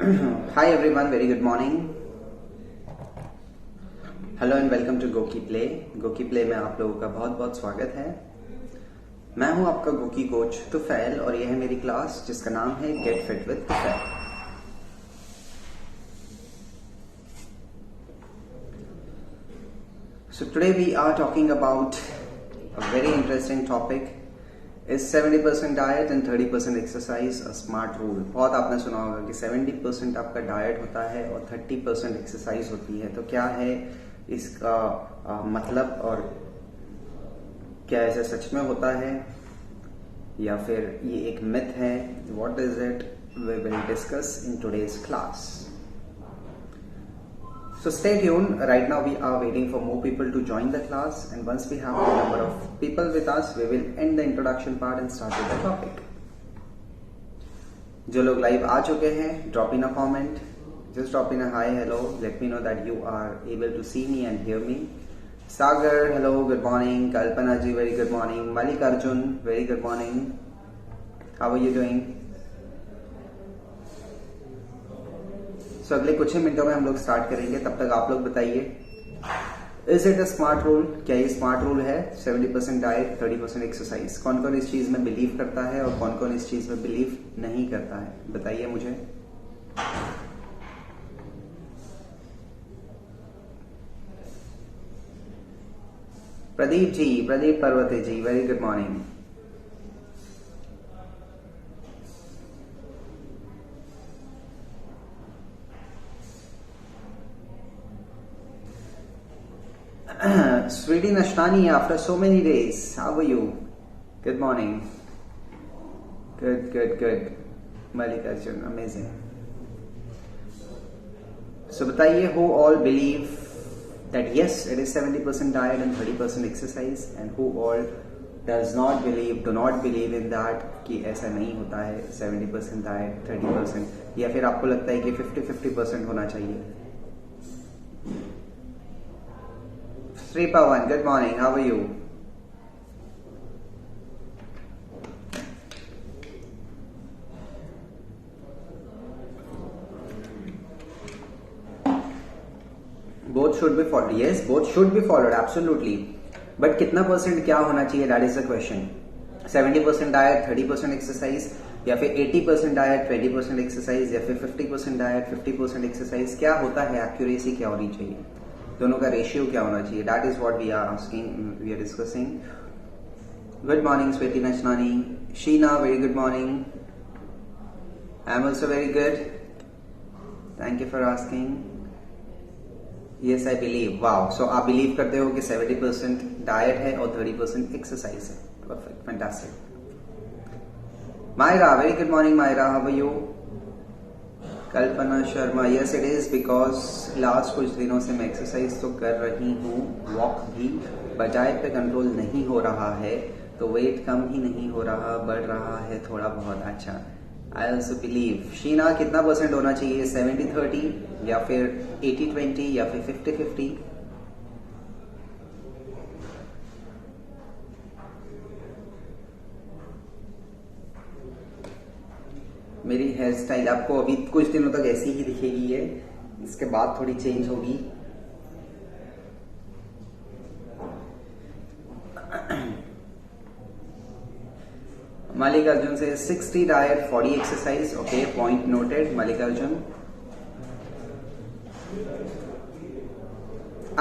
Hi everyone, very good morning. Hello and welcome to Goki Play. Goki Play में आप लोगों का बहुत बहुत स्वागत है। मैं हूं आपका गोकी कोच तुफैल और यह है मेरी क्लास जिसका नाम है get fit with Tufail. So today we are talking about a very interesting topic. Is 70% diet and 30% exercise a smart rule? बहुत आपने सुना होगा कि 70% आपका डाइट होता है और 30% एक्सरसाइज होती है। तो क्या है इसका मतलब और क्या ऐसा सच में होता है या फिर ये एक मिथ है? What is it? We will discuss in today's class. So stay tuned. Right now we are waiting for more people to join the class, and once we have the number of people with us, we will end the introduction part and start with the topic. जो लोग live आ चुके हैं, drop in a comment. Just drop in a hi, hello. Let me know that you are able to see me and hear me. Sagar, hello, good morning. Kalpana ji, very good morning. Malik Arjun, very good morning. How are you doing? So, अगले कुछ ही मिनटों में हम लोग start करेंगे। तब तक आप लोग बताइए, is it a smart rule? क्या ये स्मार्ट रूल है? 70% डाइट, 30% एक्सरसाइज। कौन कौन इस चीज में बिलीव करता है और कौन कौन इस चीज में बिलीव नहीं करता है, बताइए मुझे। Pradeep ji, Pradeep Parvate ji, very good morning. Sweetie Nashtani, after so many days, how are you? Good morning. Good. Malik Arjun, amazing. So बताइए, who all believe that yes, it is 70% diet and 30% exercise, and who all do not believe in that कि ऐसा नहीं होता है, 70% diet, 30%, या फिर आपको लगता है कि 50-50% होना चाहिए? Sri Pawan, good morning. How are you? Both should be followed. Yes, both should be followed. Absolutely. But कितना परसेंट क्या होना चाहिए? That is the question. 70% diet, 30% exercise, या फिर 80% डाइट, 20% एक्सरसाइज, या फिर 50% डाइट, 50% एक्सरसाइज? क्या होता है? एक्यूरेसी क्या होनी चाहिए? दोनों का रेशियो क्या होना चाहिए? That is what we are asking, we are discussing. Good morning Sweety Nachnani. Sheena, very good morning. I am also very good, thank you for asking. Yes I believe. Wow, so आप बिलीव करते हो कि 70% डाइट है और 30% exercise है। Perfect, fantastic. Myra, very good morning Myra, how are you? Kalpana Sharma, yes it is because last कुछ दिनों से मैं एक्सरसाइज तो कर रही हूँ, वॉक भी, बजाय पे कंट्रोल नहीं हो रहा है, तो वेट कम ही नहीं हो रहा, बढ़ रहा है थोड़ा बहुत। अच्छा, आई ऑल्सो बिलीव। शीना, कितना परसेंट होना चाहिए? 70-30 या फिर 80-20 या फिर 50-50? मेरी हेयर स्टाइल आपको अभी कुछ दिनों तक ऐसी ही दिखेगी है, इसके बाद थोड़ी चेंज होगी। मलिक अर्जुन से 60 diet, 40 exercise. Okay, point noted Malik Arjun.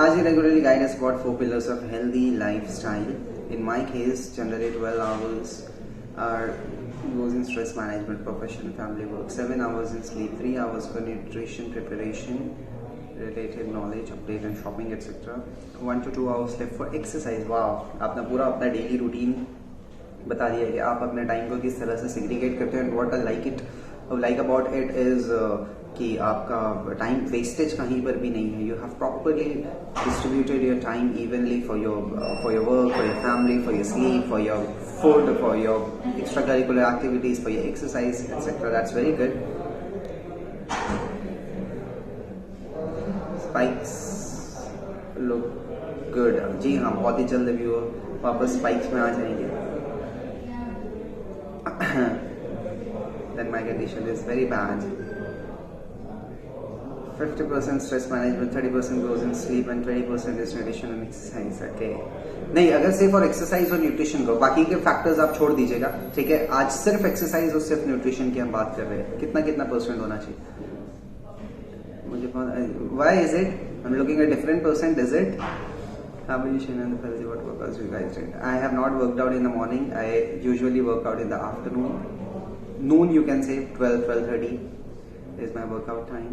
As you regularly guide us about 4 pillars of healthy lifestyle, in my case, generally 12 hours are goes in stress management, profession, family work, 7 hours in sleep, 3 hours for nutrition preparation, related knowledge, update and shopping, etc. 1 to 2 hours left for exercise. Wow, आपने पूरा अपना daily routine बता दिया है कि आप अपने time को किस तरह से सेग्रीगेट करते हैं। What I like about it is कि आपका टाइम वेस्टेज कहीं पर भी नहीं है। You have properly distributed your time evenly for your work, for your family, for your sleep, for your food, for your extra curricular activities, for your exercise etcetera. That's very good. Spikes look good. जी हाँ, बहुत ही जल्द viewer वापस spikes में आ जाएंगे। then my condition is very bad. 50% stress management, 30% goes in sleep and 20% is nutrition and exercise. Okay. नहीं, अगर सिर्फ और एक्सरसाइज और न्यूट्रिशन को, बाकी के फैक्टर्स आप छोड़ दीजिएगा, ठीक है। आज सिर्फ एक्सरसाइज और सिर्फ न्यूट्रिशन की हम बात कर रहे हैं, कितना कितना परसेंट होना चाहिए? मुझे why is it? I'm looking at different percent. Is it? How will you share and healthy what workouts you guys did? I have not worked out in the morning. I usually work out in the afternoon. Noon you can say 12:30 is my workout time.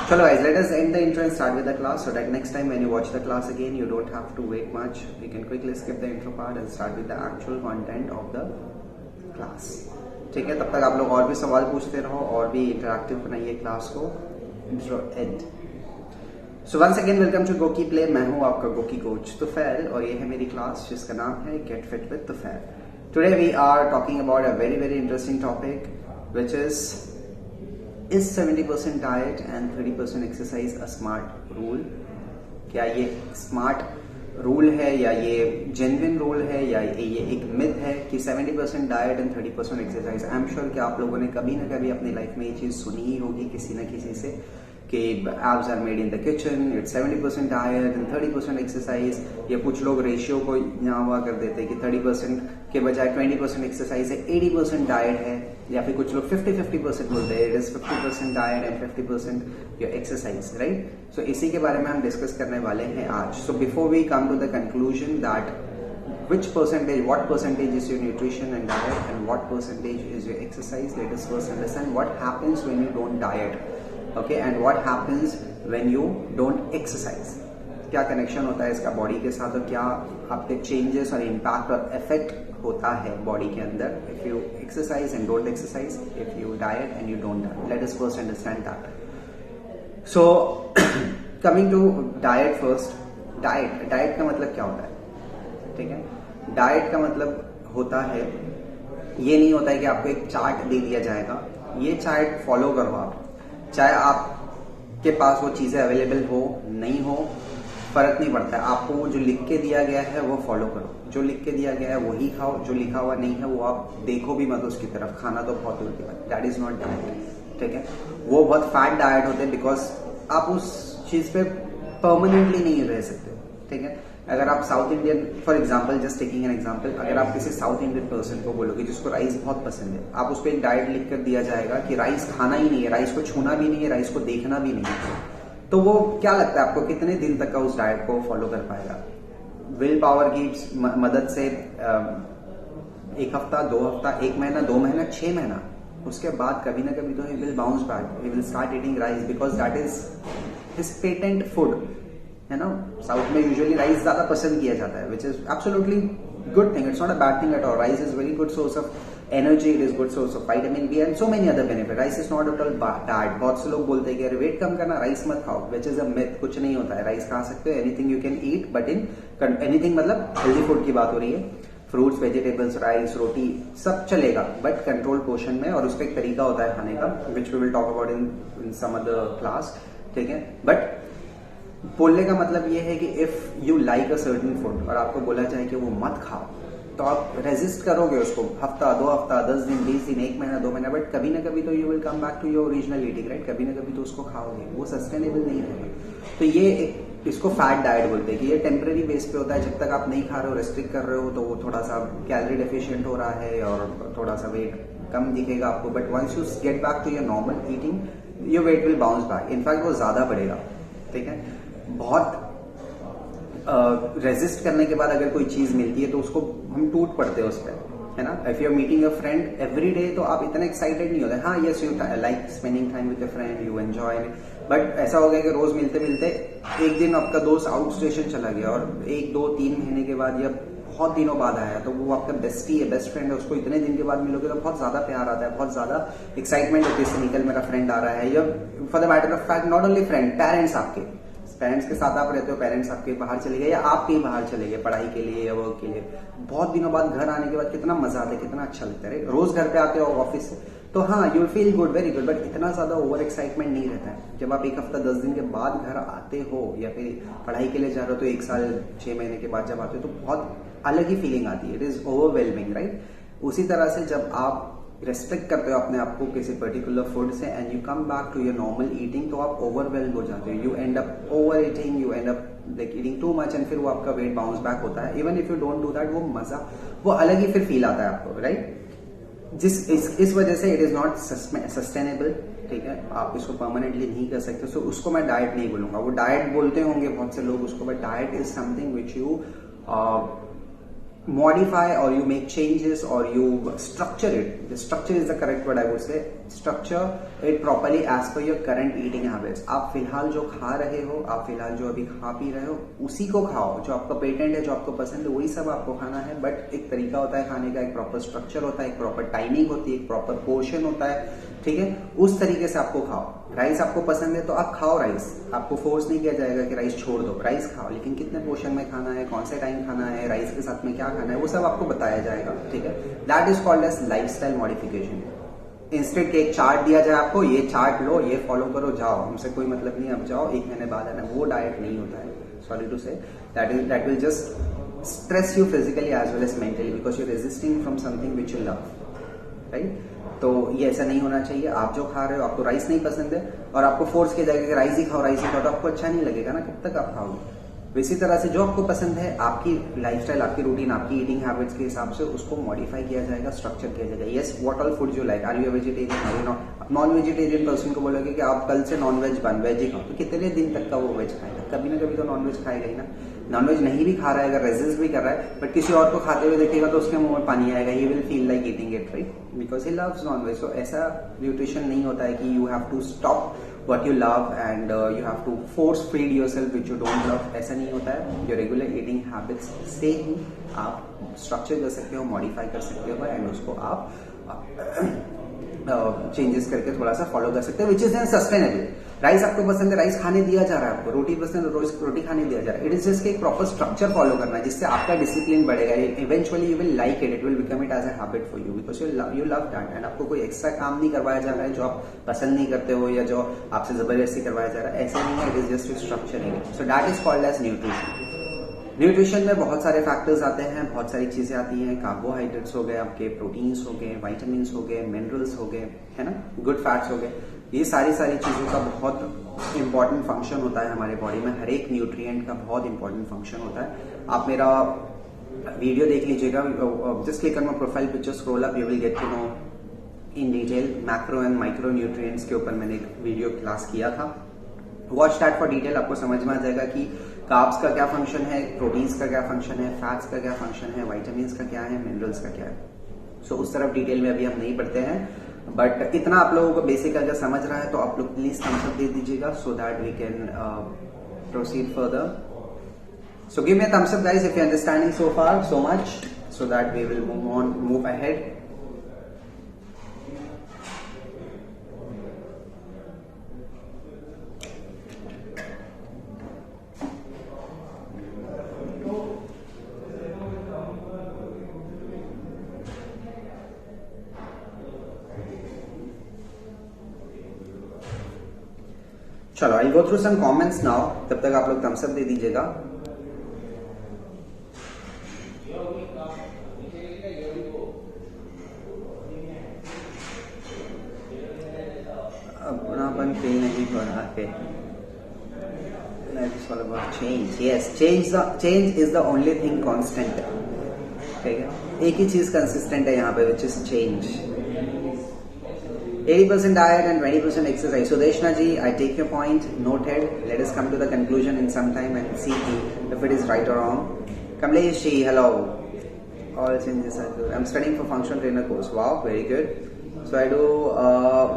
Chalo guys, let us end the intro and start with the class so that next time when you watch the class again you don't have to wait much. You can quickly skip the intro part and start with the actual content of the class. ठीक है, तब तक आप लोग और भी सवाल पूछते रहो और भी इंटरैक्टिव बनाइए क्लास को। Intro end. So once again welcome to Goki Play. मैं हूँ आपका गोकी कोच तुफैल और ये है मेरी क्लास जिसका नाम है Get Fit with Tufail. Today we are talking about a very interesting topic which is 70% diet and 30% exercise a smart rule? क्या ये स्मार्ट रूल है या ये जेन्युइन रूल है या ये एक मिथ है कि 70% diet and 30% exercise? I am sure कि आप लोगों ने कभी ना कभी अपनी लाइफ में ये चीज सुनी ही होगी किसी न किसी से कि abs are made in the kitchen, it's 70% diet and 30% exercise. या कुछ लोग रेशियो को यहाँ हुआ कर देते हैं कि 30% के बजाय 20% एक्सरसाइज है, 80% डाइट है, या फिर कुछ लोग 50-50% बोलते हैं, it is 50% diet and 50% your exercise, right? So इसी के बारे में हम डिस्कस करने वाले हैं आज। So before we come to the conclusion that which percentage, what percentage is your nutrition and diet and what percentage is your exercise, let us first understand what happens when you don't diet, okay, and what happens when you don't exercise. क्या connection होता है इसका body के साथ और क्या आपके changes और इम्पैक्ट और इफेक्ट होता है बॉडी के अंदर if you exercise and don't exercise, if you diet and you don't diet. Let us first understand that. So coming to diet first. Diet का मतलब क्या होता है? ठीक है, डाइट का मतलब होता है, ये नहीं होता है कि आपको एक चार्ट दे दिया जाएगा, ये चार्ट फॉलो करो आप, चाहे आपके पास वो चीजें अवेलेबल हो नहीं हो फर्क नहीं पड़ता है, आपको जो लिख के दिया गया है वो फॉलो करो, जो लिख के दिया गया है वही खाओ, जो लिखा हुआ नहीं है वो आप देखो भी मत उसकी तरफ, खाना तो बहुत दूर की बात. That is not diet. ठीक है, वो बहुत फैट डाइट होते हैं बिकॉज आप उस चीज पे परमानेंटली नहीं रह सकते. ठीक है, अगर आप south Indian, for example, just taking an example, अगर आप किसी साउथ इंडियन पर्सन को बोलोगे जिसको राइस बहुत पसंद है, आप उस पर एक डाइट लिख कर दिया जाएगा कि राइस खाना ही नहीं है, राइस को छूना भी नहीं है, राइस को देखना भी नहीं है, तो वो क्या लगता है आपको कितने दिन तक का उस डाइट को फॉलो कर पाएगा? विल पावर की मदद से 1 हफ्ता, 2 हफ्ता, 1 महीना, 2 महीना, 6 महीना, उसके बाद कभी ना कभी तो he will bounce back, he will start eating rice because that is his patent food, है ना. साउथ में यूजुअली राइस ज्यादा पसंद किया जाता है, which is absolutely good thing. It's not a bad thing at all. Rice is very good source of energy, it is good source of vitamin B and so many other benefit. Rice is not at all bad. बहुत से लोग बोलते हैं कि अरे wait कम करना, rice मत खाओ, विच इज अ मिथ. कुछ नहीं होता है, राइस खा सकते हो, anything you can eat, but in anything मतलब हेल्दी फूड की बात हो रही है, फ्रूट्स, वेजिटेबल्स, राइस, रोटी सब चलेगा, बट कंट्रोल पोर्शन में, और उसका एक तरीका होता है खाने का which we will talk about in some other class. ठीक है, बट बोलने का मतलब ये है कि if you like a certain food और आपको बोला जाए कि वो मत खाओ, तो आप रेजिस्ट करोगे उसको हफ्ता, 2 हफ्ता, 10 दिन, 20 दिन, 1 महीना, 2 महीना, बट कभी ना कभी तो you will come back to your original eating, right? कभी ना कभी तो उसको खाओगे, वो सस्टेनेबल नहीं होगा. तो ये इसको फैट डाइट बोलते हैं कि ये टेम्पररी बेस पे होता है. जब तक आप नहीं खा रहे हो, रेस्ट्रिक्ट कर रहे हो, तो वो थोड़ा सा कैलोरी डेफिशिएंट हो रहा है और थोड़ा सा वेट कम दिखेगा आपको, but once you get back to your normal eating, your weight will bounce back. In fact वो ज्यादा बढ़ेगा. ठीक है, बहुत रेजिस्ट करने के बाद अगर कोई चीज मिलती है तो उसको हम टूट पड़ते हैं उस पर, है ना. If you are meeting your friend every day तो आप इतने एक्साइटेड नहीं होते. हाँ, yes, you like spending time with your friend, you enjoy, but ऐसा हो गया कि रोज मिलते मिलते एक दिन आपका दोस्त आउट स्टेशन चला गया और 1, 2, 3 महीने के बाद या बहुत दिनों बाद आया, तो वो आपका बेस्टी है, बेस्ट फ्रेंड है, उसको इतने दिन के बाद मिलोगे तो बहुत ज्यादा प्यार आता है, बहुत ज्यादा एक्साइटमेंट होती है, निकल मेरा फ्रेंड आ रहा है. या for the matter of fact not only friend, parents, आपके पेरेंट्स के साथ आप रहते हो, पेरेंट्स आपके बाहर चले गए या आप कहीं बाहर चले गए पढ़ाई के लिए या वर्क के लिए, बहुत दिनों बाद घर आने के बाद कितना मजा आता है, कितना अच्छा लगता है. रोज घर पे आते हो ऑफिस से, तो हाँ, you feel good, very good, but इतना ज्यादा ओवर एक्साइटमेंट नहीं रहता है. जब आप 1 हफ्ता, 10 दिन के बाद घर आते हो या फिर पढ़ाई के लिए जा रहे हो, तो 1 साल, 6 महीने के बाद जब आते हो तो बहुत अलग ही फीलिंग आती है. It is overwhelming, right? उसी तरह से जब आप रेस्ट्रिक्ट करते हो अपने आप को किसी पर्टिकुलर फूड से and you come back to your normal eating, तो आप ओवरवेल्म हो जाते हो, you end up over eating, you end up like eating too much, and फिर वो आपका वेट बाउंस बैक होता है। Even if you don't do that, वो मजा वो अलग ही फिर फील आता है आपको, राइट? इस वजह से इट इज नॉट सस्टेनेबल, ठीक है? आप इसको परमानेंटली नहीं कर सकते, सो उसको मैं डाइट नहीं बोलूंगा। वो डाइट बोलते होंगे बहुत से लोग उसको, but diet is something which you modify or you make changes or you structure it. The structure is the correct word I would say. Structure it properly as per your current eating habits. आप फिलहाल जो खा रहे हो, आप फिलहाल जो अभी खा पी रहे हो, उसी को खाओ। जो आपका पेटेंट है, जो आपको पसंद है, वही सब आपको खाना है। बट एक तरीका होता है खाने का, एक प्रॉपर स्ट्रक्चर होता है, एक प्रॉपर टाइमिंग होती है, एक प्रॉपर पोर्शन होता है, ठीक है? उस तरीके से आपको खाओ। राइस आपको पसंद है तो आप खाओ राइस, आपको फोर्स नहीं किया जाएगा कि राइस छोड़ दो, राइस खाओ, लेकिन कितने पोर्शन में खाना है, कौन से टाइम खाना है, राइस के साथ में क्या खाना है, वो सब आपको बताया जाएगा, ठीक है? That is called as lifestyle modification. Instant एक चार्ट दिया जाए आपको, ये चार्ट लो, ये फॉलो करो, जाओ, हमसे कोई मतलब नहीं, अब जाओ, एक महीने बाद आना, वो डाइट नहीं होता है। Sorry to say, that will just stress you physically as well as mentally, because you resisting from something which you love, right? तो ये ऐसा नहीं होना चाहिए। आप जो खा रहे हो, आपको राइस नहीं पसंद है और आपको फोर्स किया जाएगा कि राइस ही खाओ, राइस ही खाओ, तो आपको अच्छा नहीं लगेगा ना, कब तक आप खाओगे? इसी तरह से जो आपको पसंद है, आपकी लाइफस्टाइल, आपकी रूटीन, आपकी ईटिंग हैबिट्स के हिसाब से उसको मॉडिफाई किया जाएगा, स्ट्रक्चर किया जाएगा। Yes, what all food you like, are you vegetarian, are you not? Non vegetarian person को बोलोगे कि आप कल से नॉन वेज बन, वेज ही खाओ, तो कितने दिन तक का वो वेज खाएगा? कभी ना कभी तो नॉन वेज खाएगा ही ना। नॉनवेज नहीं भी खा रहा है, अगर रेजिस्ट भी कर रहा है, बट किसी और को खाते हुए देखेगा तो उसके मुंह में पानी आएगा, he will feel like eating it, right? Because he loves nonveg. So ऐसा न्यूट्रिशन नहीं होता है कि you have to stop what you love and you have to force feed yourself which you don't love, ऐसा नहीं होता है। your regular eating habits से ही आप स्ट्रक्चर कर सकते हो, मॉडिफाई कर सकते हो, एंड उसको आप चेंजेस करके थोड़ा सा फॉलो कर सकते हो, which is an sustainable. Rice आपको पसंद है, राइस खाने दिया जा रहा है आपको, रोटी पसंद है, रोटी खाने दिया जा रहा है। इट इज जस्ट एक प्रॉपर स्ट्रक्चर फॉलो करना है, जिससे आपका डिसिप्लिन बढ़ेगा। Eventually you will like it will become it as a habit for you, because you love that, and आपको कोई एक्स्ट्रा काम नहीं करवाया जा रहा है जो आप पसंद नहीं करते हो या जो आपसे जबरदस्ती करवाया जा रहा है, ऐसा नहीं है। It is just structuring it, so that is called as nutrition. Nutrition में बहुत सारे फैक्टर्स आते हैं, बहुत सारी चीजें आती हैं। कार्बोहाइड्रेट्स हो गए आपके, प्रोटीन्स हो गए, वाइटामिन्स हो गए, मिनरल्स हो गए, है ना, गुड फैट्स हो गए। ये सारी चीजों का बहुत इंपॉर्टेंट फंक्शन होता है हमारे बॉडी में। हर एक न्यूट्रिएंट का बहुत इंपॉर्टेंट फंक्शन होता है। आप मेरा वीडियो देख लीजिएगा, just click on my profile picture, scroll up, you will get to know in detail macro and micro nutrients के ऊपर मैंने एक वीडियो क्लास किया था। वॉच दैट फॉर डिटेल, आपको समझ में आ जाएगा कि कार्ब्स का क्या फंक्शन है, प्रोटीन्स का क्या फंक्शन है, फैट्स का क्या फंक्शन है, विटामिन्स का क्या है, मिनरल्स का क्या है। सो उस तरफ डिटेल में अभी हम नहीं पढ़ते हैं, बट इतना आप लोगों को बेसिक अगर समझ रहा है तो आप लोग प्लीज थम्स अप दे दीजिएगा, so that we can proceed further. So give me a thumbs up guys if you understanding so far so much, so that we will move ahead. चलो, I go through some comments now, तब तक आप लोग Thums up दे दीजिएगा। अपनापन feel नहीं हो रहा है। Life is all about change. Yes, change is the only thing constant. ठीक है, एक ही चीज कंसिस्टेंट है यहाँ पे, which is change. 80% diet and 20% exercise. Sudeshna ji, I take your point, noted. Let us come to the conclusion in some time and see if it is right or wrong. Kamlesh ji, hello. All changes are good. I'm studying for functional trainer course. Wow, very good. So I do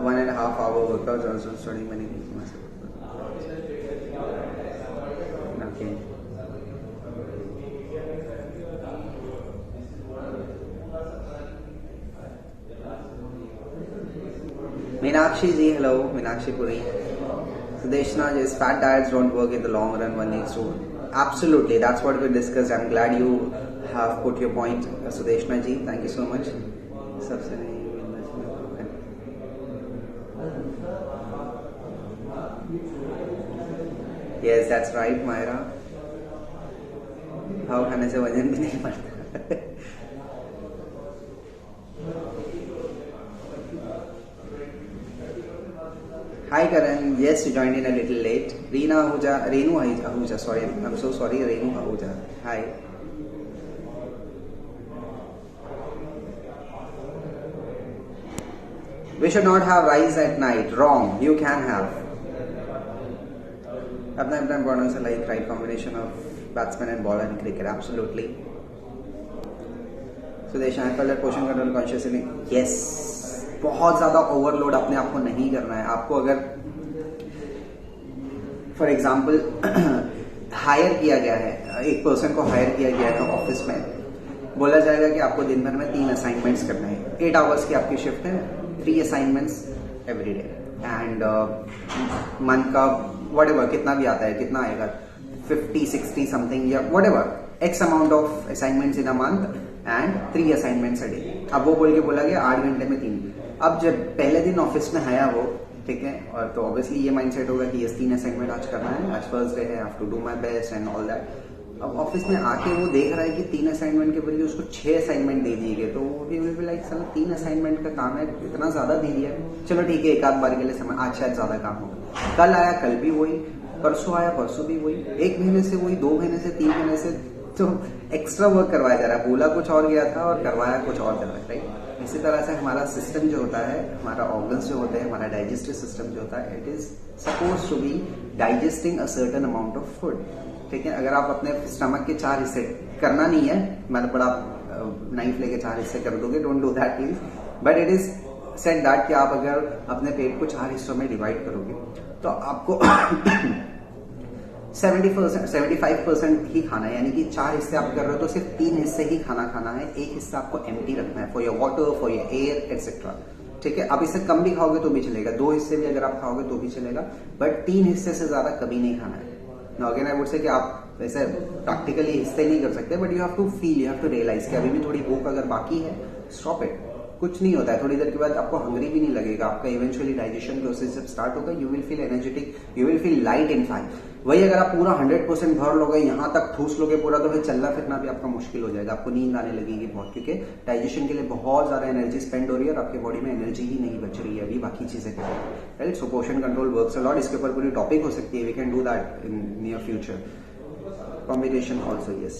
1.5 hour workouts, also studying many things myself. Okay. Meenakshi ji, hello. Meenakshi Puri. Sudeshna ji, fat diets don't work in the long run. One needs to. Absolutely, that's what we discussed. I'm glad you have put your point, Sudeshna ji. Thank you so much. Yes, that's right, Myra. भाव खाने से वजन भी नहीं बढ़ता। Hi Karan, yes, you joined in a little late. Renu Ahuja, sorry, I'm so sorry, Renu Ahuja. Hi. We should not have rice at night. Wrong. You can have. Apna importance like right combination of batsman and bowler in cricket. Absolutely. So they shine color पोषण control consciously. Yes. बहुत ज्यादा overload अपने आप को नहीं करना है. आपको अगर फॉर एग्जाम्पल हायर किया गया है, एक पर्सन को हायर किया गया है ऑफिस में, बोला जाएगा कि आपको दिन भर में 3 असाइनमेंट्स करना है. 8 आवर्स की आपकी शिफ्ट है, 3 assignments every day and month का व्हाटएवर कितना भी आता है, कितना आएगा 50, 60 समथिंग या whatever x amount of assignments in a month and 3 assignments a day. अब वो बोल के बोला गया 8 घंटे में 3. अब जब पहले दिन ऑफिस में आया वो, ठीक है, और तो ऑब्वियसली ये माइंडसेट होगा कि ये 3 असाइनमेंट आज करना है, आज फर्स्ट डे है, I have to do my best and all that. अब ऑफिस में आके वो देख रहा है कि 3 असाइनमेंट के बदले उसको 6 असाइनमेंट दे दिए गए, तो वो भी विल बी लाइक साला 3 असाइनमेंट का काम है, इतना ज्यादा दे दिया, चलो ठीक है एक आध बार के लिए समय, आज शायद ज्यादा काम होगा. कल आया कल भी वही, परसों आया परसों भी वही, 1 महीने से वही, 2 महीने से, 3 महीने से, तो एक्स्ट्रा वर्क करवाया जा रहा है. बोला कुछ और गया था और करवाया कुछ और जा रहा है, राइट. इसी तरह से हमारा सिस्टम जो होता है, हमारा ऑर्गन्स जो होते हैं, हमारा डाइजेस्टिव सिस्टम जो होता है, it is suppose to be digesting a certain amount of food. ठीक है, अगर आप अपने स्टमक के 4 हिस्से, करना नहीं है, मतलब बड़ा नाइफ लेके 4 हिस्से कर दोगे, don't do that please, but it is said that कि आप अगर अपने पेट को 4 हिस्सों में डिवाइड करोगे तो आपको 75% ही खाना है, यानी कि 4 हिस्से आप कर रहे हो तो सिर्फ 3 हिस्से ही खाना है, 1 हिस्सा आपको एम्प्टी रखना है for your water, for your air etcetera. ठीक है, अब इससे कम भी खाओगे तो भी चलेगा, 2 हिस्से भी अगर आप खाओगे तो भी चलेगा, बट 3 हिस्से से ज्यादा कभी नहीं खाना है. Now again I would say कि आप वैसे प्रैक्टिकली हिस्से नहीं कर सकते, but you have to feel, you have to realise कि अभी भी थोड़ी भूख अगर बाकी है, स्टॉप इट. कुछ नहीं होता है, थोड़ी देर के बाद आपको हंग्री भी नहीं लगेगा, आपका इवेंचुअली डाइजेशन प्रोसेस जब स्टार्ट होगा, you will feel energetic, you will feel light in fact. वही अगर आप पूरा 100% भर लोगे, यहां तक ठूस लोगे पूरा, तो फिर चलना फिरना भी आपका मुश्किल हो जाएगा, आपको नींद आने लगेगी बहुत, क्योंकि डाइजेशन के लिए बहुत ज्यादा एनर्जी स्पेंड हो रही है और आपके बॉडी में एनर्जी ही नहीं बच रही है अभी बाकी चीजें के लिए, right. So portion control works a lot. इसके ऊपर पूरी टॉपिक हो सकती है, we can do that in near future. Combination also, yes.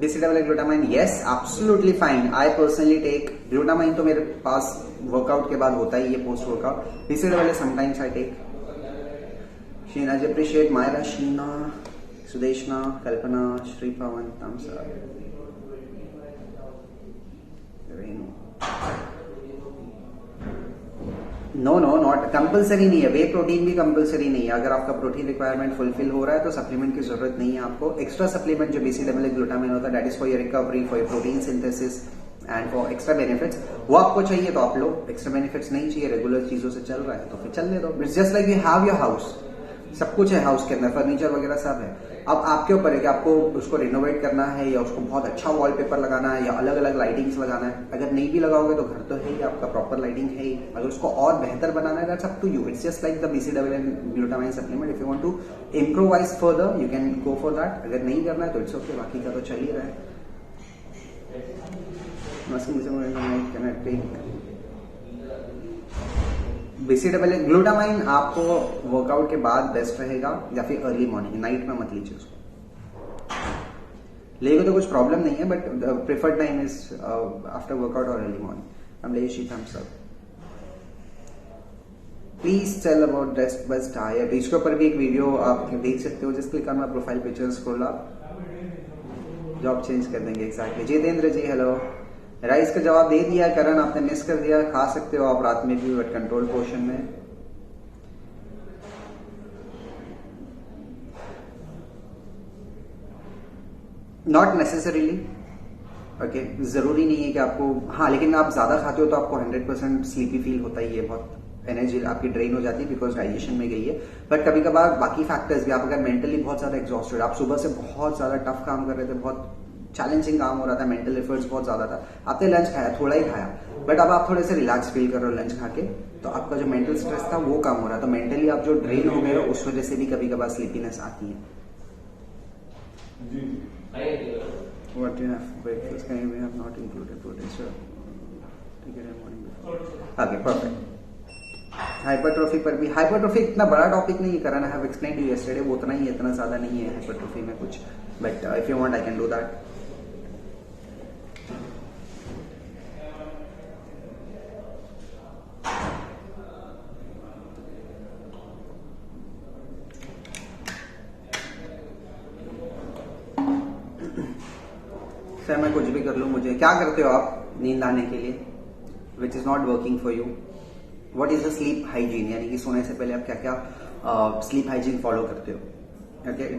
BCAA glutamine, yes, absolutely fine. I personally take glutamine, तो मेरे पास वर्कआउट के बाद होता ही है, post workout. BCAA sometimes I take. Sheena, I appreciate Myra, Sheena, Sudeshna, Kalpana, Shri Pawan, thumbs up. Renu. No not compulsory नहीं है, वे प्रोटीन भी कंपलसरी नहीं है. अगर आपका प्रोटीन रिक्वायरमेंट फुलफिल हो रहा है तो सप्लीमेंट की जरूरत नहीं है आपको. एक्स्ट्रा सप्लीमेंट जो BCAA ग्लूटामाइन होता है, that is for your recovery, for your protein synthesis and for extra benefits. वो आपको चाहिए तो आप लो, एक्स्ट्रा बेनिफिट्स नहीं चाहिए, रेगुलर चीजों से चल रहा है तो फिर चलने दो. It's just like you have your house, सब कुछ है हाउस के अंदर, फर्नीचर वगैरह सब है. अब आपके ऊपर है कि आपको उसको रिनोवेट करना है या उसको बहुत अच्छा वॉलपेपर लगाना है या अलग अलग लाइटिंग्स लगाना है. अगर नहीं भी लगाओगे तो घर तो है ही, आपका प्रॉपर लाइटिंग है ही. अगर उसको और बेहतर बनाना है, that's up to you. It's just like the BCAA glutamine supplement. If you want to improvise further, you can go for that. अगर नहीं करना है तो इट्स ओके, बाकी का तो चल ही रहा है. BCAA ग्लूटामाइन आपको वर्कआउट के बाद बेस्ट रहेगा, या फिर अर्ली मॉर्निंग, नाइट में मत लीजिए उसको. लेगा तो कुछ प्रॉब्लम नहीं है, but preferred time is after workout और अर्ली मॉर्निंग. हम ले शी thumbs up. Please tell about best diet. इसके ऊपर भी एक वीडियो आप देख सकते हो, just click on my profile picture, scroll up, job change कर देंगे. Exactly. Jitendra ji hello. Rice का जवाब दे दिया करण, आपने मिस कर दिया. खा सकते हो आप रात में भी, बट कंट्रोल पोर्शन में. नॉट नेसेसरीली, ओके, जरूरी नहीं है कि आपको, हाँ, लेकिन आप ज्यादा खाते हो तो आपको 100% स्लीपी फील होता ही है, बहुत एनर्जी आपकी ड्रेन हो जाती है बिकॉज डाइजेशन में गई है. बट कभी कभार बाकी फैक्टर्स भी, आप अगर मेंटली बहुत ज्यादा एग्जॉस्टेड, आप सुबह से बहुत ज्यादा टफ काम कर रहे थे, बहुत चैलेंजिंग काम हो रहा था, मेंटल एफर्ट्स बहुत ज्यादा था, आपने लंच खाया, थोड़ा ही खाया, बट अब आप थोड़े से रिलैक्स फील कर रहे हो लंच खा के, तो आपका जो मेंटल स्ट्रेस था वो कम हो रहा है, तो मेंटली आप जो ड्रेन हो गए हो उस वजह से भी कभी कभार स्लीपीनेस आती है. What do you have breakfast? Can we have not included protein, sir? ठीक है, morning before. Okay, perfect. Hypertrophy पर भी, हाइपरट्रोफी इतना बड़ा टॉपिक नहीं करना है, एक्सप्लेन टू यस्टरडे, वो उतना ही है, इतना ज्यादा नहीं है हाइपरट्रोफी में कुछ, but if you want I can do that. Sir मैं कुछ भी कर लूं, मुझे क्या करते हो आप नींद आने के लिए, which is not working for you? What is the sleep hygiene, यानी कि सोने से पहले आप क्या क्या स्लीप हाइजीन फॉलो करते हो? ओके,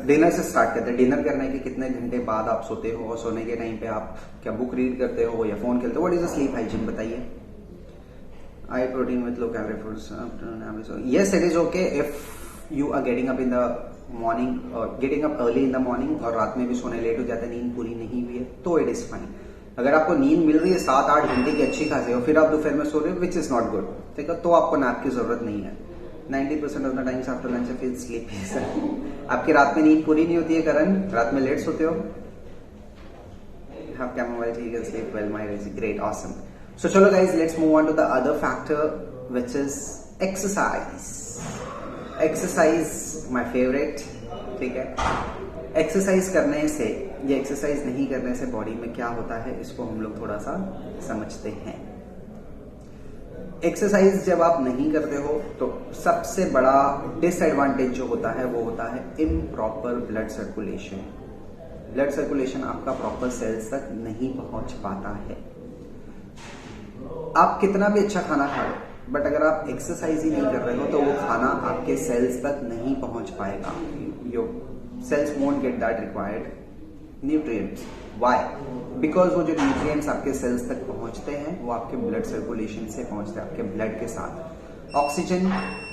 डिनर से स्टार्ट करते हैं. डिनर करने के कितने घंटे बाद आप सोते हो, और सोने के टाइम पे आप क्या बुक रीड करते हो या फोन खेलते हो? What is the sleep hygiene, बताइए. I protein with low calorie foods. Yes, it is okay if you are getting up in the morning, getting up early in the morning, और रात में भी सोने लेट हो जाते हैं, नींद पूरी नहीं हुई है तो इट इज फाइन. अगर आपको नींद मिल रही है 7-8 घंटे की अच्छी खासी, और फिर आप दोपहर में सो रहे हो, विच इज नॉट गुड, ठीक है, तो आपको नैप की जरूरत नहीं है. 90% of the times after lunch feel sleep. आपकी रात में नींद पूरी नहीं होती है करण, रात में लेट सोते हो. have chamomile tea, you can sleep well. My is great, awesome. So chalo guys, let's move on to the other factor, which is exercise. Exercise, my favorite. ठीक है, एक्सरसाइज करने से या एक्सरसाइज नहीं करने से बॉडी में क्या होता है, इसको हम लोग थोड़ा सा समझते हैं. एक्सरसाइज जब आप नहीं करते हो तो सबसे बड़ा डिसएडवांटेज जो होता है वो होता है improper blood circulation. Blood circulation आपका प्रॉपर सेल्स तक नहीं पहुंच पाता है. आप कितना भी अच्छा खाना खा लो, बट अगर आप एक्सरसाइज ही नहीं कर रहे हो तो वो खाना आपके सेल्स तक नहीं पहुंच पाएगा. Your cells won't get that required nutrients. Why? Because वो जो न्यूट्रिएंट्स आपके सेल्स तक पहुंचते हैं वो आपके ब्लड सर्कुलेशन से पहुंचते हैं, आपके ब्लड के साथ. ऑक्सीजन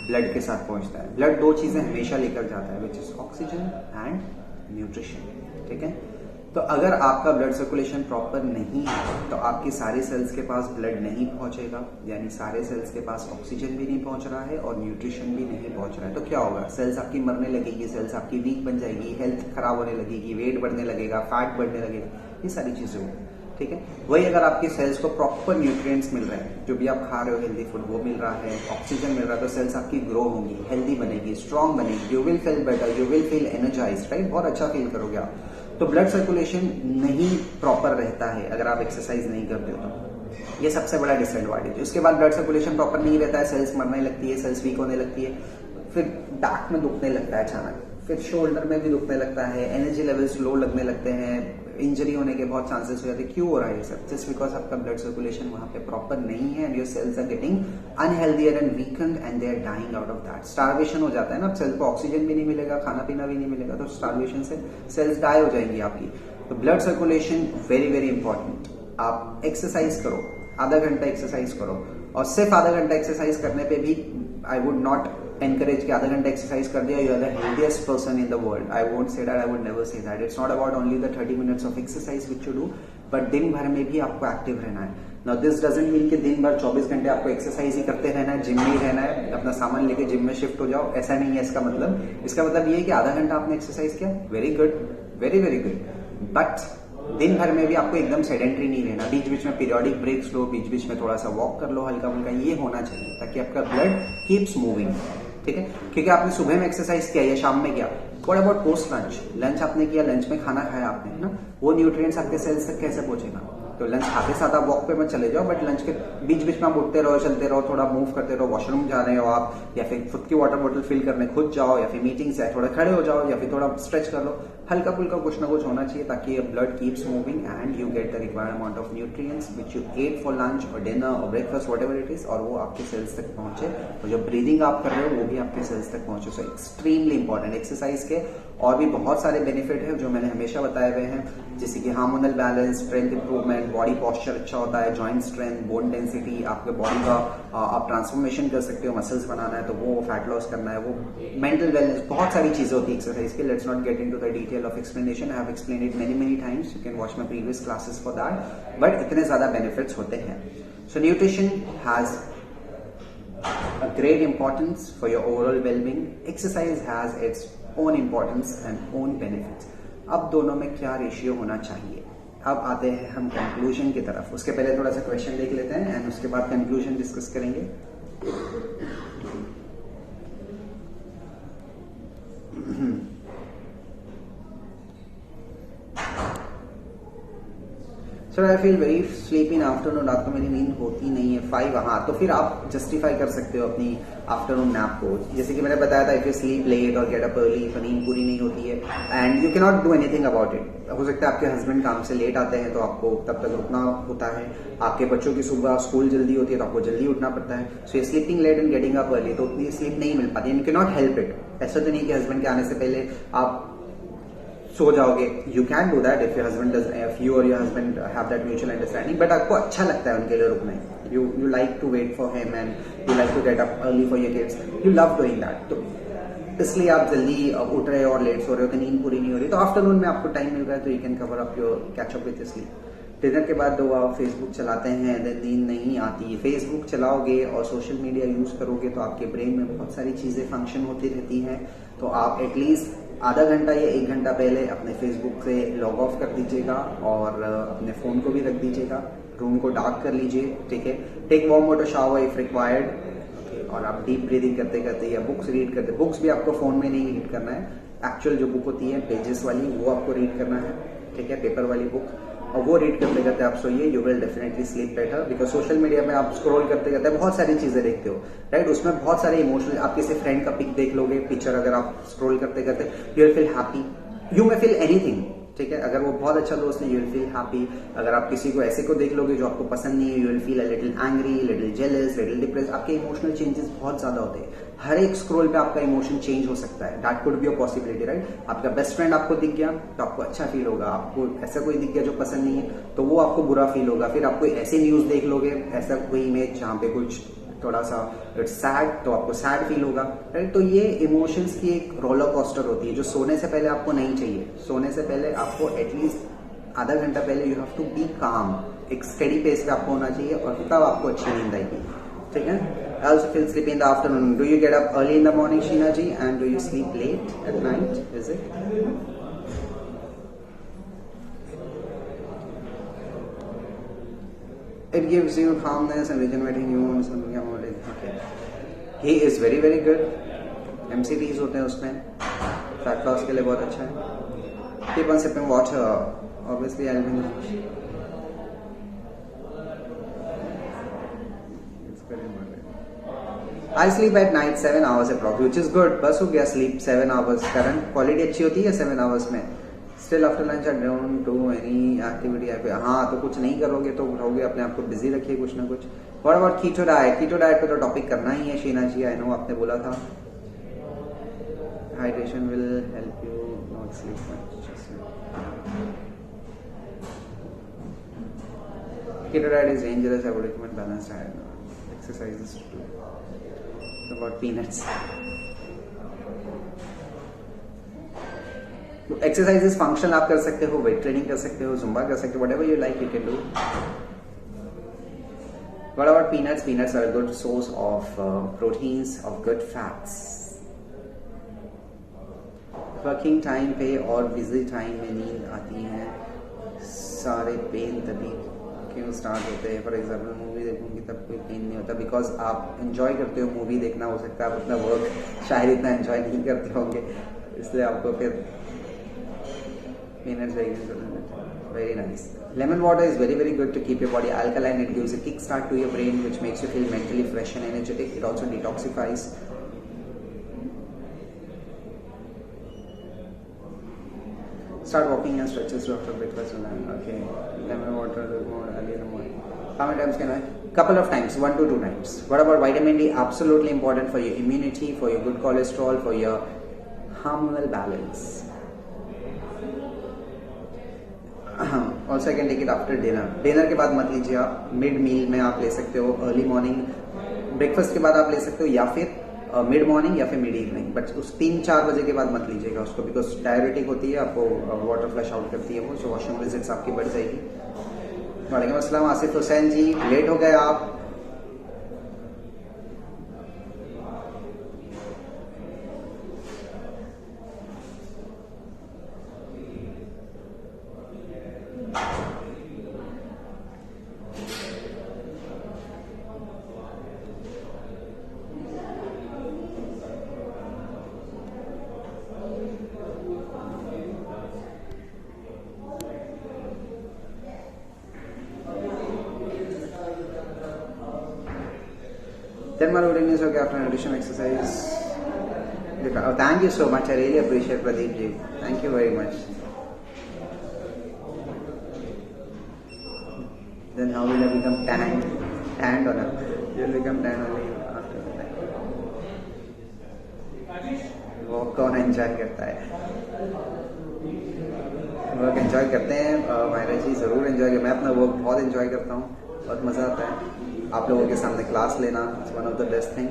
ब्लड के साथ पहुंचता है. ब्लड दो चीजें हमेशा लेकर जाता है, which is oxygen and nutrition. ठीक है, तो अगर आपका ब्लड सर्कुलेशन प्रॉपर नहीं है तो आपकी सारे सेल्स के पास ब्लड नहीं पहुंचेगा, यानी सारे सेल्स के पास ऑक्सीजन भी नहीं पहुंच रहा है और न्यूट्रिशन भी नहीं पहुंच रहा है. तो क्या होगा? सेल्स आपकी मरने लगेगी, सेल्स आपकी वीक बन जाएगी, हेल्थ खराब होने लगेगी, वेट बढ़ने लगेगा, फैट बढ़ने लगेगा, ये सारी चीजें होंगी. ठीक है, वही अगर आपकी सेल्स को प्रॉपर न्यूट्रिएंट्स मिल रहे हैं, जो भी आप खा रहे हो हेल्दी फूड वो मिल रहा है, ऑक्सीजन मिल रहा है, तो सेल्स आपकी ग्रो होंगी, हेल्दी बनेगी, स्ट्रांग बनेगी, you will feel better, you will feel energised, right? बहुत अच्छा फील करोगे आप. तो ब्लड सर्कुलेशन नहीं प्रॉपर रहता है अगर आप एक्सरसाइज नहीं करते हो तो ये सबसे बड़ा डिसएडवांटेज. उसके बाद ब्लड सर्कुलेशन प्रॉपर नहीं रहता है, सेल्स मरने लगती है, सेल्स वीक होने लगती है, फिर बैक में दुखने लगता है अचानक, फिर शोल्डर में भी दुखने लगता है, एनर्जी लेवल्स लो लगने लगते हैं, इंजरी होने के बहुत चांसेस हो जाते हैं. क्यों हो रहा है ये सब? जस्ट बिकॉज आपका ब्लड सर्कुलेशन वहां पे प्रॉपर नहीं है and your cells are getting unhealthier and weakened and they are dying out of that. Starvation हो जाता है ना, सेल को ऑक्सीजन भी नहीं मिलेगा, खाना पीना भी नहीं मिलेगा, तो स्टार्वेशन से सेल्स डाई हो जाएंगी आपकी. तो blood circulation very very important. आप एक्सरसाइज करो, आधा घंटा एक्सरसाइज करो, और सिर्फ आधा घंटा एक्सरसाइज करने पे भी आई वुड नॉट encourage कि आधा घंटा एक्सरसाइज कर दिया, you are the healthiest person in the world. I won't say that, I would never say that. It's not about only the 30 minutes of exercise which you do, but दिन भर में भी आपको एक्टिव रहना है. Now this doesn't mean कि दिन भर 24 घंटे आपको एक्सरसाइज ही करते रहना है, जिम में ही रहना है, अपना सामान लेके जिम में शिफ्ट हो जाओ, ऐसा नहीं है इसका मतलब. इसका मतलब ये है कि आधा घंटा आपने एक्सरसाइज किया, very good, very very good, but दिन भर में भी आपको एकदम सेडेंट्री नहीं रहना. बीच बीच में पीरियोडिक ब्रेक्स लो, बीच बीच में थोड़ा सा वॉक कर लो, हल्का फुल्का, ये होना चाहिए ताकि आपका ब्लड कीप्स मूविंग. ठीक है, क्योंकि आपने सुबह में एक्सरसाइज किया या शाम में किया. What about post lunch? Lunch आपने किया, लंच में खाना खाया आपने, है ना, वो न्यूट्रिएंट्स आपके सेल्स तक कैसे पहुंचेगा? तो लंच खाते साथ आप वॉक पे मत चले जाओ, बट लंच के बीच बीच में आप उठते रहो, चलते रहो, थोड़ा मूव करते रहो, वॉशरूम जा रहे हो आप, या फिर खुद की वाटर बोतल फिल करने खुद जाओ, या फिर मीटिंग से थोड़ा खड़े हो जाओ, या फिर थोड़ा स्ट्रेच कर लो. हल्का फुल्का कुछ ना कुछ होना चाहिए ताकि blood keeps moving and you get the required amount of nutrients which you ate for lunch और डिनर और ब्रेकफास्ट, व्हाटएवर इट इज, और वो आपके सेल्स तक पहुंचे, और जो ब्रीदिंग आप कर रहे हो वो भी आपके सेल्स तक पहुंचे. सो एक्सट्रीमली इंपॉर्टेंट. एक्सरसाइज के और भी बहुत सारे बेनिफिट है जो मैंने हमेशा बताए हुए हैं, जैसे कि hormonal balance, strength improvement, body posture अच्छा होता है, जॉइंट स्ट्रेंथ, बोन डेंसिटी, आपके बॉडी का आप ट्रांसफॉर्मेशन कर सकते हो, मसल्स बनाना है तो वो, फैट लॉस करना है वो, मेंटल वेलनेस, बहुत सारी चीजें होती है एक्सरसाइज की. Let's not get into the detail of explanation. I have explained it many times, you can watch my previous classes for that, but इतने ज्यादा बेनिफिट्स होते हैं. So nutrition has a great importance for your overall well-being. Exercise has its own importance and own benefits. अब दोनों में क्या ratio होना चाहिए। अब आते हैं हम कंक्लूजन की तरफ। उसके पहले थोड़ा सा क्वेश्चन देख लेते हैं एंड उसके बाद कंक्लूजन डिस्कस करेंगे। Sir I feel very sleepy in afternoon, रात को मेरी नींद होती नहीं है 5। हाँ, तो फिर आप जस्टिफाई कर सकते हो अपनी आफ्टरनून नैप को। जैसे कि मैंने बताया था, इफ यू स्लीप लेट और गेट अप अर्ली, तो नींद पूरी नहीं होती है and you can not do anything about it. हो सकता है आपके हस्बैंड काम से लेट आते हैं तो आपको तब तक रुकना होता है, आपके बच्चों की सुबह स्कूल जल्दी होती है तो आपको जल्दी उठना पड़ता है। सो ये sleeping late and getting up early, तो उतनी स्लीप नहीं मिल पाती, you can not help it. ऐसा तो नहीं कि हस्बैंड के आने से पहले आप सो जाओगे। You can do that if your husband if you और your husband have that mutual understanding, but आपको अच्छा लगता है उनके लिए रुकना। You like to wait for him and you like to get up early for your kids, you love doing that. तो इसलिए आप जल्दी उठ रहे हो और लेट सो रहे हो तो नींद पूरी नहीं हो रही। तो आफ्टरनून में आपको टाइम मिल रहा है तो you can cover up your catch up with sleep. Dinner के बाद 2 आप फेसबुक चलाते हैं, नींद नहीं आती। फेसबुक चलाओगे और सोशल मीडिया यूज करोगे तो आपके ब्रेन में बहुत सारी चीजें फंक्शन होती रहती हैं। तो आप एटलीस्ट आधा घंटा या 1 घंटा पहले अपने फेसबुक से लॉग ऑफ कर दीजिएगा और अपने फोन को भी रख दीजिएगा, रूम को डार्क कर लीजिए, ठीक है। Take warm water shower if required, और आप डीप ब्रीदिंग करते करते या बुक्स रीड करते, बुक्स भी आपको फोन में नहीं रीड करना है, एक्चुअल जो बुक होती है पेजेस वाली वो आपको रीड करना है, ठीक है, पेपर वाली बुक, और वो रीड करते करते आप सोइए। You will definitely sleep better, because social media में आप स्क्रॉल करते करते बहुत सारी चीजें देखते हो, राइट। उसमें बहुत सारे इमोशनल, आप किसी फ्रेंड का पिक देख लोगे, पिक्चर, अगर आप स्क्रॉल करते करते you will feel happy, you may feel anything, ठीक है। अगर वो बहुत अच्छा दोस्त है यू विल फील हैप्पी। अगर आप किसी को ऐसे को देख लोगे जो आपको पसंद नहीं है, you will feel a little angry, little jealous, little depress. आपके इमोशनल चेंजेस बहुत ज्यादा होते हैं। हर एक स्क्रॉल पे आपका इमोशन चेंज हो सकता है, that could be a possibility, right. आपका बेस्ट फ्रेंड आपको दिख गया तो आपको अच्छा फील होगा, आपको ऐसा कोई दिख गया जो पसंद नहीं है तो वो आपको बुरा फील होगा। फिर आप कोई ऐसी न्यूज देख लोगे, ऐसा कोई इमेज जहां पे कुछ थोड़ा सा इट्स सैड, तो आपको सैड फील होगा, राइट। तो ये इमोशंस की एक रोलर कोस्टर होती है जो सोने से पहले आपको नहीं चाहिए। सोने से पहले आपको एटलीस्ट आधा घंटा पहले यू हैव टू बी काम, एक स्टेडी पेस पे आपको होना चाहिए और तब आपको अच्छी नींद आएगी, ठीक है। I also feel sleepy in the afternoon. Do you get up early in the morning, Sheena ji, and do you sleep late at night? Is it? It gives you calmness and regenerating you. Okay. He is very very good. MCTs होते हैं उसमें, fat loss के लिए बहुत अच्छा है। Keep on sipping water. Obviously, I'll be. I sleep at night 7 hours approx, which is good. बस हो गया sleep 7 hours। करंट क्वालिटी अच्छी होती है 7 hours में। Still after lunch I don't do any activity। हाँ, तो कुछ नहीं करोगे तो रहोगे, अपने आप को बिजी रखिए कुछ ना कुछ। What about keto diet? Keto diet पे तो टॉपिक करना ही है शीना जी, आई नो आपने बोला था। Hydration will help you not sleep much। Keto diet is dangerous. I would recommend balanced diet. Exercises too. About peanuts. तो एक्सरसाइजेस फंक्शनल आप कर सकते हो, वेट ट्रेनिंग कर सकते हो, जुम्बा कर सकते हो, whatever you like you can do. What about peanuts? Peanuts are a good source of proteins, of good fats. Working time पे और बिजी टाइम में नींद आती है, सारे पेन तभी क्यों स्टार्ट होते हैं। फॉर एग्जाम्पल मूवी देखूंगी तब कोई पेन नहीं होता, बिकॉज आप एंजॉय करते हो मूवी देखना। हो सकता है आप अपना वर्क शायद इतना एंजॉय नहीं करते होंगे, इसलिए आपको फिर peanuts very nice. Lemon water is very very good to keep your body alkaline. It gives a kick start to your brain, which makes you feel mentally fresh and energetic. It also detoxifies. Start walking and stretches after breakfast. Okay, lemon water more early in the morning. How many times can I? Couple of times, 1 to 2 times. What about vitamin D? Absolutely important for your immunity, for your good cholesterol, for your hormonal balance. Also I can take it after dinner. Dinner के बाद मत लीजिए आप, mid मील में आप ले सकते हो, अर्ली मॉर्निंग ब्रेकफास्ट के बाद आप ले सकते हो, या फिर मिड मॉर्निंग या फिर मिड इवनिंग, बट उस 3-4 बजे के बाद मत लीजिएगा उसको, बिकॉज डायबिटिक होती है, आपको वाटर फ्लश आउट करती है वो, जो वॉशरूम विजिट्स आपकी बढ़ जाएगी। वालेकुम अस्सलाम आसिफ हुसैन जी, लेट हो गए आप। 10 more routine is okay after nutrition exercise. Oh, thank you so much. I really appreciate Pradeep ji. Thank you very much. Then how will I become tanned? Tanned or not? You will become tanned only after that. Walk कौन enjoy करता है? Work enjoy करते हैं मायरा जी, जरूर enjoy कर। मैं अपना work बहुत एंजॉय करता हूँ, बहुत मजा आता है। आप लोगों के सामने क्लास लेना it's one of the best thing.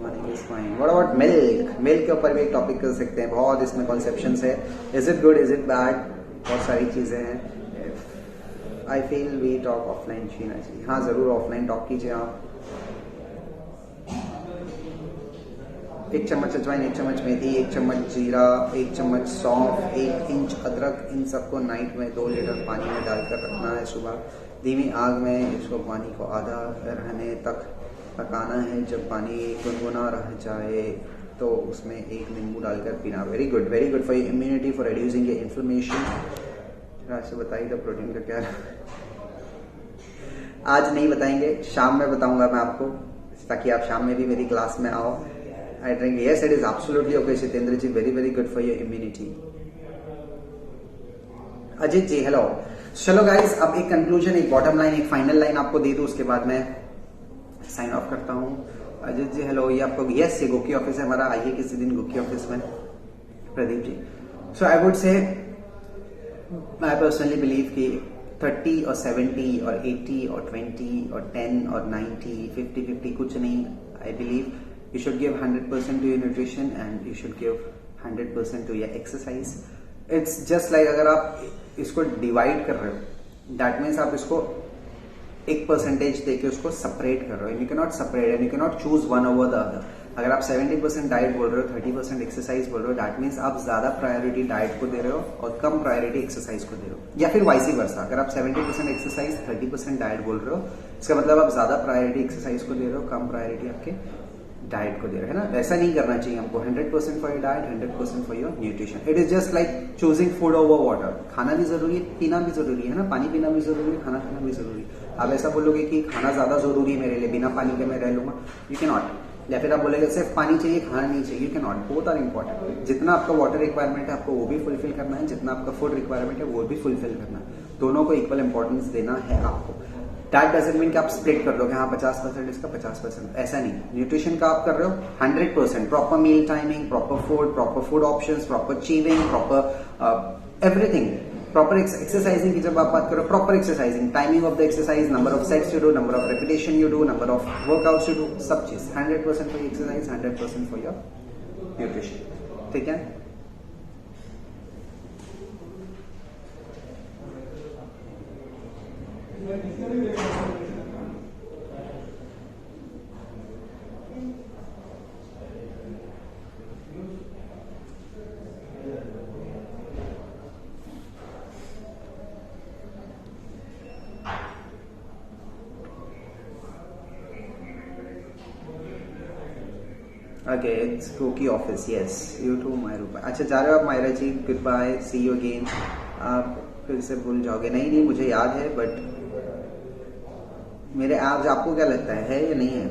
Morning is fine. What about milk? Milk के ऊपर भी एक टॉपिक कर सकते हैं, बहुत इसमें कॉन्सेप्शंस है। Is it good, is it bad, बहुत सारी चीजें हैं। I feel we talk offline Sheena ji. हाँ जरूर ऑफलाइन टॉक कीजिए आप। 1 चम्मच अजवाइन, 1 चम्मच मेथी, 1 चम्मच जीरा, 1 चम्मच सौंफ, 1 इंच अदरक, इन सबको नाइट में 2 लीटर पानी में डालकर रखना है। सुबह धीमी आग में इसको पानी को आधा रहने तक पकाना है। जब पानी गुनगुना रह जाए तो उसमें 1 नींबू डालकर पीना। Very good for your immunity, for reducing your inflammation. आज से बताइए द प्रोटीन का क्या आज नहीं बताएंगे, शाम में बताऊंगा मैं आपको, ताकि आप शाम में भी मेरी क्लास में आओ। I drink. Yes, it is absolutely okay, Sitendra ji. Very good for your immunity. Ajit ji, hello. चलो गाइस, अब एक कंक्लूजन, एक बॉटम लाइन, एक फाइनल लाइन आपको दे दूं, उसके बाद मैं साइन ऑफ करता हूं। अजित जी हेलो, ये आपको यस ये गोकी ऑफिस है हमारा, आइए किसी दिन गोकी ऑफिस में। प्रदीप जी, सो I would say I personally believe कि 30 और 70 और 80 और 20 और 10 और 90 50-50 कुछ नहीं। I believe you should give 100% to your nutrition and you should give 100% to your exercise. It's just like अगर आप इसको डिवाइड कर रहे हो, that means आप इसको एक परसेंटेज देके उसको सेपरेट कर रहे हो। You cannot separate and you cannot choose one over the other. अगर आप 70% डाइट बोल रहे हो, 30% एक्सरसाइज बोल रहे हो, that means आप ज्यादा प्रायोरिटी डाइट को दे रहे हो और कम प्रायोरिटी एक्सरसाइज को दे रहे हो, या फिर वाइस वर्सा। अगर आप 70% एक्सरसाइज 30% डाइट बोल रहे हो, इसका मतलब आप ज्यादा प्रायोरिटी एक्सरसाइज को दे रहे हो, कम प्रायोरिटी आपके डाइट को दे रहे हैं ना। ऐसा नहीं करना चाहिए हमको। 100% for your diet, 100% for your nutrition. It is just like choosing food over water. खाना भी जरूरी है, पीना भी जरूरी है ना, पानी पीना भी जरूरी है, खाना खाना भी जरूरी है। आप ऐसा बोलोगे कि खाना ज्यादा जरूरी है मेरे लिए, बिना पानी के मैं रह लूंगा, यू कैन नॉट। या फिर आप बोलेगे सिर्फ पानी चाहिए, खाना नहीं चाहिए, you can not. Both are important. जितना आपका वाटर रिक्वायरमेंट है आपको वो भी फुलफिल करना है, जितना आपका फूड रिक्वायरमेंट है वो भी फुलफिल करना है। दोनों को इक्वल इंपॉर्टेंस देना है आपको। दैट डजंट मीन कि आप स्प्लिट कर दोगे, हाँ 50% इसका 50%, ऐसा नहीं। न्यूट्रिशन का आप कर रहे हो 100%, proper meal timing, proper food options, proper chewing, proper everything, proper exercising की जब आप बात करो, proper exercising, timing of the exercise, number of sets you do, number of repetition you do, number of workouts you do, सब चीज 100% for exercise, 100% for your nutrition. ठीक है। Okay, it's Goki office. Yes, you too, Myra. अच्छा जा रहे हो आप Myra ji? Goodbye, see you again. आप फिर से भूल जाओगे? नहीं मुझे याद है, बट मेरे एप्स आपको क्या लगता है या नहीं है?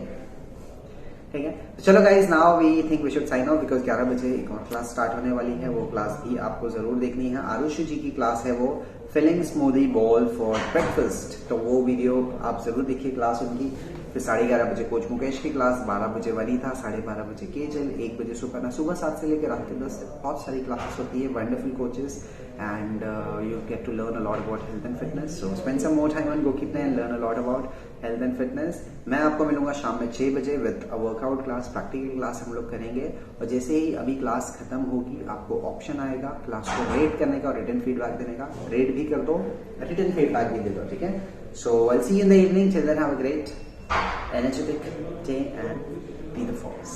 ठीक है, तो चलो guys, now we think we should sign off, because 11 बजे एक और क्लास स्टार्ट होने वाली है। वो क्लास भी आपको जरूर देखनी है। आरुषि जी की क्लास है वो, filling smoothie bowl for breakfast, तो वो वीडियो आप जरूर देखिए, क्लास उनकी। फिर 11:30 बजे कोच मुकेश की क्लास, 12 बजे वनीता, 12:30 बजे केजल, 1 बजे सुपर्णा, सुबह 7 से लेकर रात के 10 तक बहुत सारी क्लासेस होती है। Wonderful coaches and you get to learn a lot about health and fitness, so spend some more time on GoKeepNet and learn a lot about health and fitness. मैं आपको मिलूंगा शाम में 6 बजे with a workout class, practical class हम लोग करेंगे। और जैसे ही अभी क्लास खत्म होगी आपको ऑप्शन आएगा क्लास को रेट करने का और रिटर्न फीडबैक देने का। रेट भी कर दो, रिटर्न फीडबैक भी दे दो, ठीक है। So I will see you in the evening. Till then have a great energetic day and be the force.